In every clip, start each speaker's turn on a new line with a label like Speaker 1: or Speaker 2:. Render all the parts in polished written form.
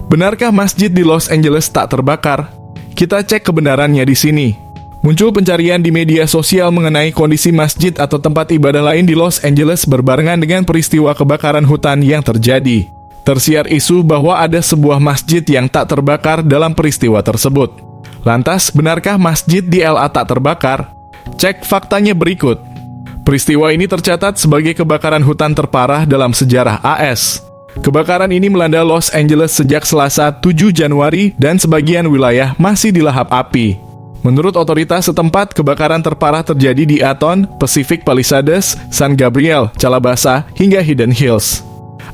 Speaker 1: Benarkah masjid di Los Angeles tak terbakar? Kita cek kebenarannya di sini. Muncul pencarian di media sosial mengenai kondisi masjid atau tempat ibadah lain di Los Angeles berbarengan dengan peristiwa kebakaran hutan yang terjadi. Tersiar isu bahwa ada sebuah masjid yang tak terbakar dalam peristiwa tersebut. Lantas, benarkah masjid di LA tak terbakar? Cek faktanya berikut. Peristiwa ini tercatat sebagai kebakaran hutan terparah dalam sejarah AS. Kebakaran ini melanda Los Angeles sejak Selasa 7 Januari dan sebagian wilayah masih dilahap api. Menurut otoritas setempat, kebakaran terparah terjadi di Aton, Pacific Palisades, San Gabriel, Calabasas, hingga Hidden Hills.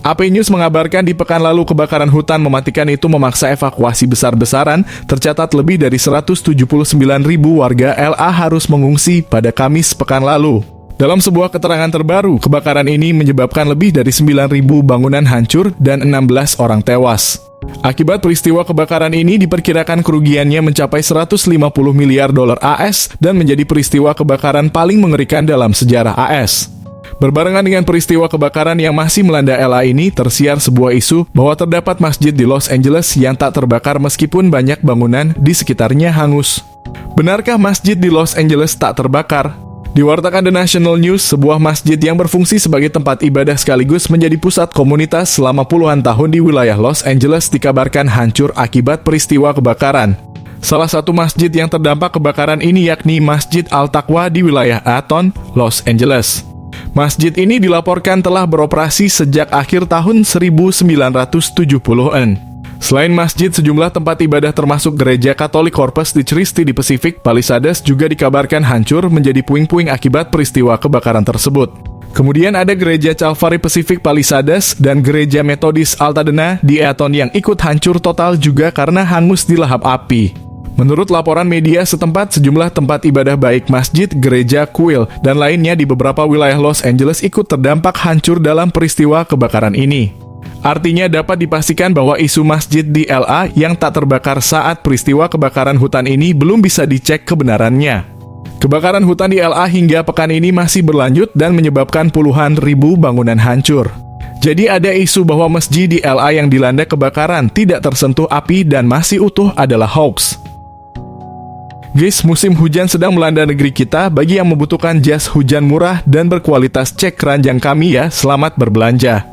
Speaker 1: AP News mengabarkan di pekan lalu kebakaran hutan mematikan itu memaksa evakuasi besar-besaran, tercatat lebih dari 179.000 warga LA harus mengungsi pada Kamis pekan lalu. Dalam sebuah keterangan terbaru, kebakaran ini menyebabkan lebih dari 9.000 bangunan hancur dan 16 orang tewas. Akibat peristiwa kebakaran ini diperkirakan kerugiannya mencapai 150 miliar dolar AS dan menjadi peristiwa kebakaran paling mengerikan dalam sejarah AS. Berbarengan dengan peristiwa kebakaran yang masih melanda LA ini, tersiar sebuah isu bahwa terdapat masjid di Los Angeles yang tak terbakar meskipun banyak bangunan di sekitarnya hangus. Benarkah masjid di Los Angeles tak terbakar? Diwartakan The National News, sebuah masjid yang berfungsi sebagai tempat ibadah sekaligus menjadi pusat komunitas selama puluhan tahun di wilayah Los Angeles dikabarkan hancur akibat peristiwa kebakaran. Salah satu masjid yang terdampak kebakaran ini yakni Masjid Al-Taqwa di wilayah Aton, Los Angeles. Masjid ini dilaporkan telah beroperasi sejak akhir tahun 1970-an. Selain masjid, sejumlah tempat ibadah termasuk gereja Katolik Corpus di Christi di Pacific Palisades juga dikabarkan hancur menjadi puing-puing akibat peristiwa kebakaran tersebut. Kemudian ada gereja Calvary Pacific Palisades dan gereja Metodis Altadena di Eaton yang ikut hancur total juga karena hangus dilahap api. Menurut laporan media setempat, sejumlah tempat ibadah baik masjid, gereja, kuil, dan lainnya di beberapa wilayah Los Angeles ikut terdampak hancur dalam peristiwa kebakaran ini. Artinya dapat dipastikan bahwa isu masjid di LA yang tak terbakar saat peristiwa kebakaran hutan ini belum bisa dicek kebenarannya. Kebakaran hutan di LA hingga pekan ini masih berlanjut dan menyebabkan puluhan ribu bangunan hancur. Jadi ada isu bahwa masjid di LA yang dilanda kebakaran tidak tersentuh api dan masih utuh adalah hoax. Guys, musim hujan sedang melanda negeri kita. Bagi yang membutuhkan jas hujan murah dan berkualitas, cek keranjang kami ya. Selamat berbelanja.